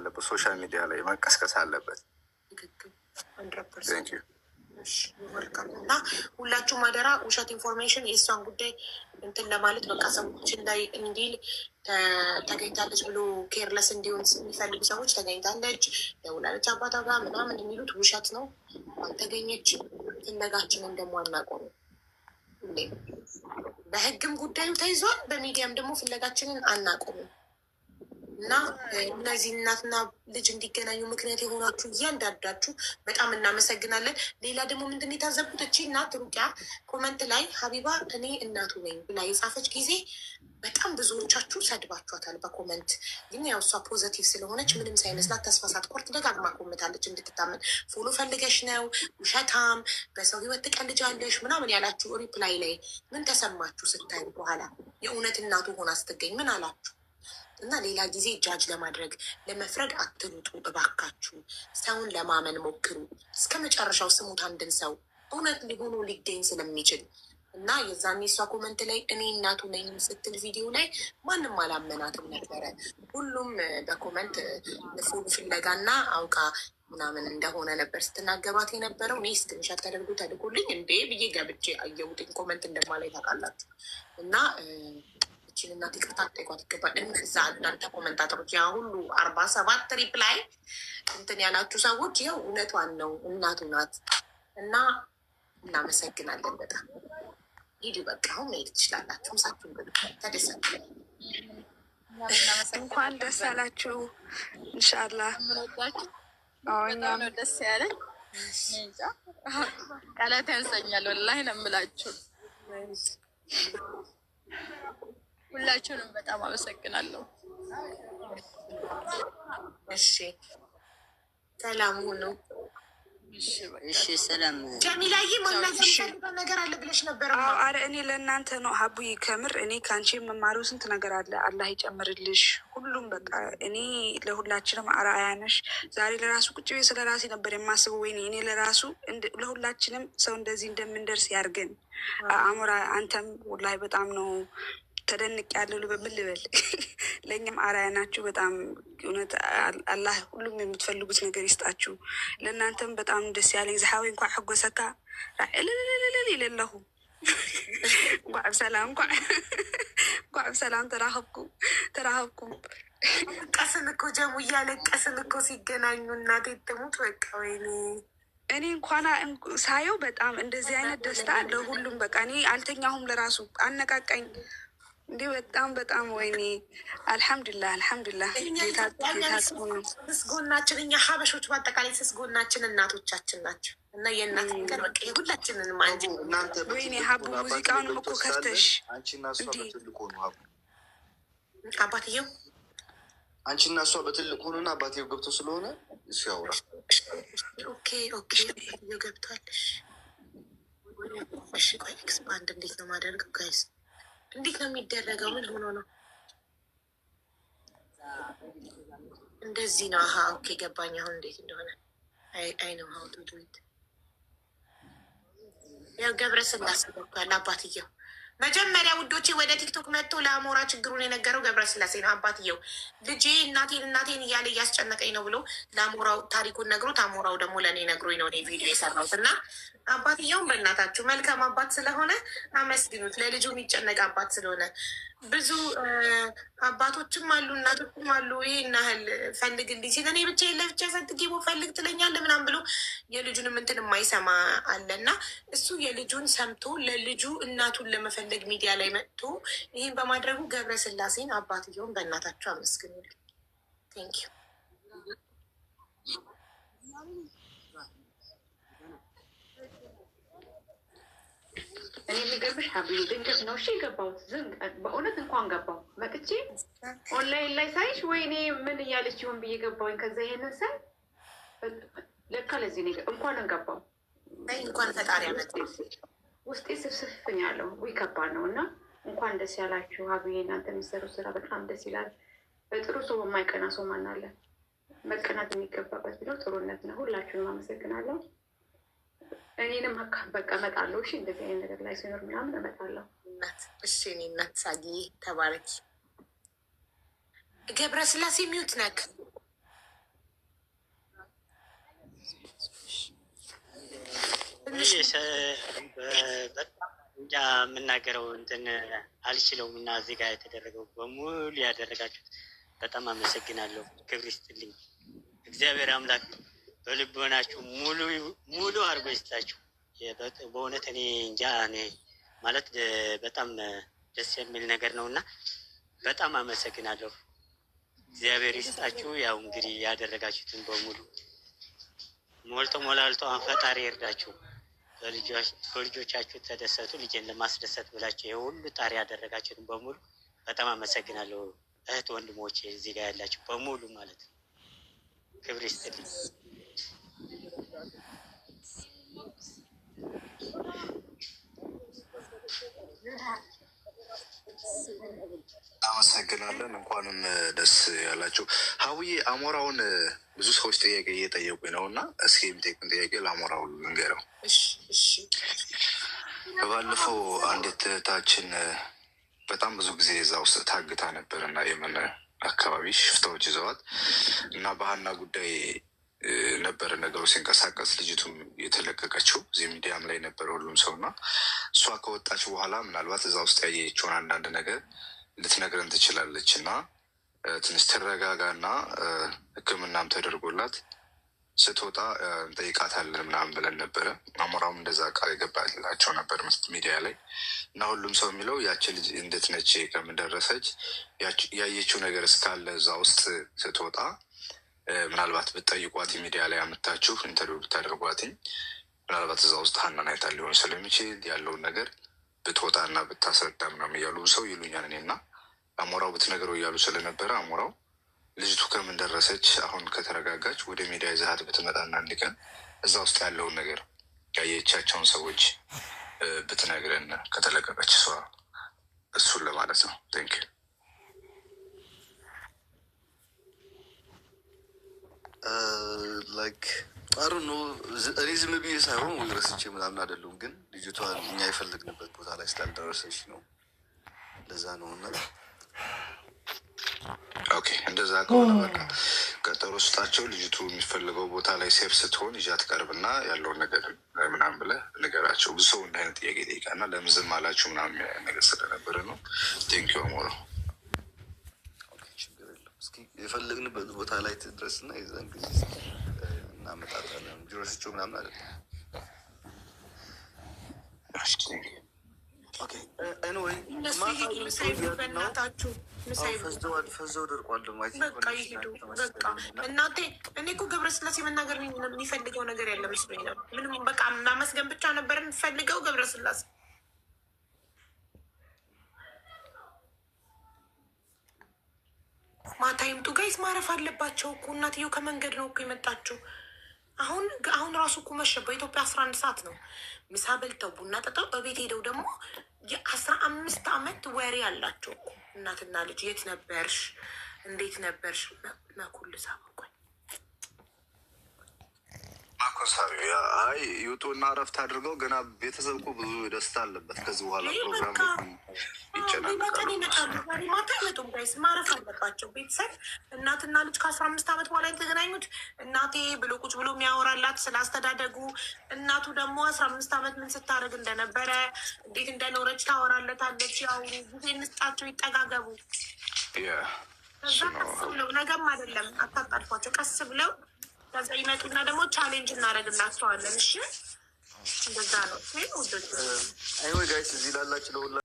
አለበት፣ ሶሻል ሚዲያ ላይ መቀስቀስ አለበት። እና ሁላችሁም አደራ ውሸት ኢንፎርሜሽን የእሷን ጉዳይ እንትን ለማለት በቃ ሰዎችን ላይ እንዲል ተገኝታለች ብሎ ኬርለስ እንዲሆን የሚፈልጉ ሰዎች ተገኝታለች ደውላለች አባታ ጋር ምናምን የሚሉት ውሸት ነው። አልተገኘችም። ፍለጋችንን ደግሞ አናቆም። በህግም ጉዳዩ ተይዟል፣ በሚዲያም ደግሞ ፍለጋችንን አናቆምም። እና እነዚህ እናትና ልጅ እንዲገናኙ ምክንያት የሆናችሁ እያንዳንዳችሁ በጣም እናመሰግናለን። ሌላ ደግሞ ምንድን የታዘብኩት እቺ እናት ሩቂያ ኮመንት ላይ ሀቢባ እኔ እናቱ ነኝ ብላ የጻፈች ጊዜ በጣም ብዙዎቻችሁ ሰድባችኋታል በኮመንት። ግን ያው እሷ ፖዘቲቭ ስለሆነች ምንም ሳይመስላት ተስፋ ሳትቆርጥ ደጋግማ ኮምታለች እንድትታመን። ፎሎ ፈልገሽ ነው ውሸታም፣ በሰው ህይወት ትቀልጃለሽ ምናምን ያላችሁ ሪፕላይ ላይ ምን ተሰማችሁ ስታዩ? በኋላ የእውነት እናቱ ሆና ስትገኝ ምን አላችሁ? እና ሌላ ጊዜ ጃጅ ለማድረግ ለመፍረድ አትሩጡ እባካችሁ። ሰውን ለማመን ሞክሩ። እስከ መጨረሻው ስሙት አንድን ሰው እውነት ሊሆኑ ሊገኝ ስለሚችል። እና የዛኔ እሷ ኮመንት ላይ እኔ እናቱ ነኝ ስትል ቪዲዮ ላይ ማንም አላመናትም ነበረ። ሁሉም በኮመንት ፎሎ ፍለጋና አውቃ ምናምን እንደሆነ ነበር ስትናገሯት የነበረው። እኔ ስክሪንሻት ተደርጎ ተልኮልኝ እንዴ ብዬ ገብቼ አየሁትኝ። ኮመንት እንደማላይ ታውቃላችሁ። እና እችን እናት ይቅርታ ጠይቋት ይገባል። እነዛ እናንተ ኮመንታተሮች ያ ሁሉ 47 ሪፕላይ እንትን ያላችሁ ሰዎች ያው እውነቷን ነው፣ እናቱ ናት። እና እናመሰግናለን በጣም ሂዱ። በቃ አሁን መሄድ ትችላላችሁ። ምሳችሁን ብሉ፣ ተደሰቱ። እንኳን ደስ አላችሁ። ኢንሻላህ እኛም ደስ ያለን ቃላት ያንሰኛል። ወላሂ ነው የምላችሁ። ሁላችሁንም በጣም አመሰግናለሁ። እሺ ሰላም ሁኑ። እሺ ሰላም። ጀሚላዬ ማናገር ነገር አለ ብለሽ ነበር? አረ እኔ ለእናንተ ነው ሀቡይ። ከምር እኔ ከአንቺ የምማሪው ስንት ነገር አለ። አላህ ይጨምርልሽ። ሁሉም በቃ እኔ ለሁላችንም አርአያ ነሽ። ዛሬ ለራሱ ቁጭ ቤት ስለ ራሴ ነበር የማስበው። ወይኔ እኔ ለራሱ ለሁላችንም ሰው እንደዚህ እንደምንደርስ ያርገን። አሞራ አንተም ወላሂ በጣም ነው ተደንቅ ያለው ምን ልበል። ለእኛም አርአያ ናችሁ። በጣም እውነት አላህ ሁሉም የምትፈልጉት ነገር ይስጣችሁ። ለእናንተም በጣም ደስ ያለኝ ዝሓወይ እንኳ ሕጎሰካ ራዕልልልልል ይለለሁ እንኳ ብሰላም እንኳ ብሰላም ተራኸብኩም። ቀስን እኮ ጀሙ እያለቀስን እኮ ሲገናኙ እናቴ ትሙት በቃ ወይኔ እኔ እንኳን ሳየው በጣም እንደዚህ አይነት ደስታ አለ ሁሉም በቃ እኔ አልተኛሁም። ለራሱ አነቃቃኝ እንዲህ በጣም ወይኔ አልሐምዱሊላህ ስስጎናችን እኛ ሀበሾች በአጠቃላይ ስስጎናችን እናቶቻችን ናቸው። እና የእናት ነገር በቃ የሁላችንን አንጅ ወይኔ ሀቡ ሙዚቃውንም እኮ ከፍተሽ አባትየው አንቺ እና እሷ በትልቅ ሆኑና አባትየው ገብቶ ስለሆነ እሱ ያውራ። ኦኬ ገብቷለሽ። እሺ ቆይ ኤክስፓንድ እንዴት ነው ማደርገው ጋይስ? እንዴት ነው የሚደረገው? ምን ሆኖ ነው እንደዚህ ነው? አሀ ኦኬ ገባኝ። አሁን እንዴት እንደሆነ አይ ነው ሀው ቱ ዱ ኢት። ያው ገብረ ስላሴ ገብቷል አባትየው። መጀመሪያ ውዶቼ ወደ ቲክቶክ መጥቶ ለአሞራ ችግሩን የነገረው ገብረ ስላሴ ነው። አባትየው ልጄ እናቴን እያለ እያስጨነቀኝ ነው ብሎ ለአሞራው ታሪኩን ነግሮት፣ አሞራው ደግሞ ለእኔ ነግሮኝ ነው እኔ ቪዲዮ የሰራሁት። እና አባትየውም በእናታችሁ መልካም አባት ስለሆነ አመስግኑት። ለልጁ የሚጨነቅ አባት ስለሆነ ብዙ አባቶችም አሉ እናቶችም አሉ። ይሄን ያህል ፈልግልኝ ሲል እኔ ብቻ ለብቻ ፈልግ ፈልግ ትለኛለህ ምናምን ብሎ የልጁንም እንትን የማይሰማ አለ። እና እሱ የልጁን ሰምቶ ለልጁ እናቱን ለመፈለግ ሚዲያ ላይ መጥቶ ይህን በማድረጉ ገብረ ስላሴን አባትየውን በእናታችሁ አመስግኑልኝ። ቴንክ ዩ። እኔ የሚገርምሽ ሀብዬ ድንገት ነው እሺ የገባሁት። በእውነት እንኳን ገባሁ መጥቼ ኦንላይን ላይ ሳይሽ ወይኔ ምን እያለች ይሆን ብዬ ገባሁኝ። ከዛ ይሄንን ሳይ ለካ ለዚህ ነገር እንኳን እንገባው እንኳን ፈጣሪ ያመጣ ውስጤ ስፍስፍኝ ያለው ወይ ከባድ ነው። እና እንኳን ደስ ያላችሁ ሀብዬ። እናንተ የሚሰሩ ስራ በጣም ደስ ይላል። በጥሩ ሰው የማይቀና ሰው ማን አለ? መቀናት የሚገባበት ቢለው ጥሩነት ነው። ሁላችሁንም አመሰግናለሁ። እኔንም በቃ እመጣለሁ። እሺ እንደዚህ አይነት ነገር ላይ ሲኖር ምናምን እመጣለሁ። እሺ እኔ እናት ሳጊ ተባረኪ። ገብረ ስላሴ ሚዩት ነክ በጣም እንጃ የምናገረው እንትን አልችለውም እና እዚህ ጋር የተደረገው በሙሉ ያደረጋችሁት በጣም አመሰግናለሁ። ክብር ይስጥልኝ። እግዚአብሔር አምላክ በልቦናችሁ ሙሉ አድርጎ ይስጣችሁ። በእውነት እኔ እንጃ እኔ ማለት በጣም ደስ የሚል ነገር ነው እና በጣም አመሰግናለሁ። እግዚአብሔር ይስጣችሁ። ያው እንግዲህ ያደረጋችሁትን በሙሉ ሞልቶ ሞላልቶ ፈጣሪ ይርዳችሁ። በልጆቻችሁ ተደሰቱ። ልጄን ለማስደሰት ብላችሁ የሁሉ ጣሪ ያደረጋችሁትን በሙሉ በጣም አመሰግናለሁ። እህት ወንድሞቼ እዚህ ጋር ያላችሁ በሙሉ ማለት ነው ክብር ይስጥልኝ። አመሰግናለን። እንኳንም ደስ ያላችሁ። ሀዊዬ አሞራውን ብዙ ሰዎች ጥያቄ እየጠየቁኝ ነው እና እስኪ የሚጠይቁን ጥያቄ ለአሞራው ልንገረው። በባለፈው አንዲት እህታችን በጣም ብዙ ጊዜ እዛ ውስጥ ታግታ ነበር እና የመን አካባቢ ሽፍታዎች ይዘዋት እና በሀና ጉዳይ ነበረ ነገሩ ሲንቀሳቀስ ልጅቱም የተለቀቀችው እዚህ ሚዲያም ላይ ነበረ ሁሉም ሰው እና እሷ ከወጣች በኋላ ምናልባት እዛ ውስጥ ያየችውን አንዳንድ ነገር ልትነግረን ትችላለች እና ትንሽ ትረጋጋ እና ሕክምናም ተደርጎላት ስትወጣ እንጠይቃታለን ምናምን ብለን ነበረ። አሞራውም እንደዛ ቃል የገባላቸው ነበር ሚዲያ ላይ እና ሁሉም ሰው የሚለው ያቺ ልጅ እንዴት ነች ከምን ደረሰች ያየችው ነገር እስካለ እዛ ውስጥ ስትወጣ ምናልባት ብትጠይቋት ሚዲያ ላይ አምታችሁ ኢንተርቪው ብታደርጓትኝ ምናልባት እዛ ውስጥ ሀናን አይታ ሊሆን ስለሚችል ያለውን ነገር ብትወጣና ብታስረዳም ነው እያሉ ሰው ይሉኛል። እኔና አሞራው ብትነግረው እያሉ ስለነበረ አሞራው ልጅቱ ከምን ደረሰች አሁን ከተረጋጋች ወደ ሚዲያ ይዛሀት ብትመጣና አንድ ቀን እዛ ውስጥ ያለውን ነገር ያየቻቸውን ሰዎች ብትነግረን ከተለቀቀች እሷ እሱን ለማለት ነው። ቴንክ ዩ ላይክ አሩ ነው። እኔ ዝም ብዬ ሳይሆን ወይ ረስቼ ምናምን አይደሉም፣ ግን ልጅቷ እኛ የፈለግንበት ቦታ ላይ ስላልደረሰች ነው። ለዛ ነው እና ኦኬ፣ እንደዛ ከሆነ በቃ ቀጠሮ ስጣቸው። ልጅቱ የሚፈልገው ቦታ ላይ ሴፍ ስትሆን ይዣት ቀርብና ያለውን ነገር ምናምን ብለህ ንገራቸው። ብዙ ሰው እንደ አይነት ጥያቄ ጠይቃና ለምን ዝም አላችሁ ምናምን ነገር ስለነበረ ነው። ቴንኪው አሞራው። እስኪ የፈለግንበት ቦታ ላይ ትድረስና የዛን ጊዜ እናመጣጣለን። ጅሮስቸው ምናምን አለ። ፈዘው ደርቋል። በቃ ይሄዱ በቃ እናቴ። እኔ እኮ ገብረስላሴ መናገር የሚፈልገው ነገር ያለ መስሎኝ ነው። ምንም በቃ ማመስገን ብቻ ነበር የምፈልገው ገብረስላሴ። ማታ ይምጡ ጋይስ፣ ማረፍ አለባቸው እኮ እናትየው ከመንገድ ነው እኮ የመጣችው። አሁን ራሱ እኮ መሸ። በኢትዮጵያ 11 ሰዓት ነው። ምሳ በልተው ቡና ጠጣው በቤት ሄደው ደግሞ የ15 ዓመት ወሬ አላቸው እኮ እናትና ልጅ። የት ነበርሽ? እንዴት ነበርሽ? መኩልሳ ቆይ ማኮሳቢ አይ ይውጡና እረፍት አድርገው። ገና ቤተሰብ እኮ ብዙ ደስታ አለበት። ከዚህ በኋላ ፕሮግራም ይመጣሉ። ማታ አይመጡም ጋይስ፣ ማረፍ አለባቸው ቤተሰብ። እናትና ልጅ ከ15 ዓመት በኋላ የተገናኙት። እናቴ ብሎ ቁጭ ብሎ የሚያወራላት ስላስተዳደጉ፣ እናቱ ደግሞ 15 ዓመት ምን ስታደርግ እንደነበረ እንዴት እንደኖረች ታወራለታለች። ያው ጊዜ እንስጣቸው፣ ይጠጋገቡ። ከዛ ቀስ ብለው ነገም አይደለም አታጣልፏቸው፣ ቀስ ብለው ከዛ ይመጡና ደግሞ ቻሌንጅ እናደርግላቸዋለን። እሺ እንደዛ ነው። አይወይ ጋይስ እዚህ ላላችሁ ለሁላ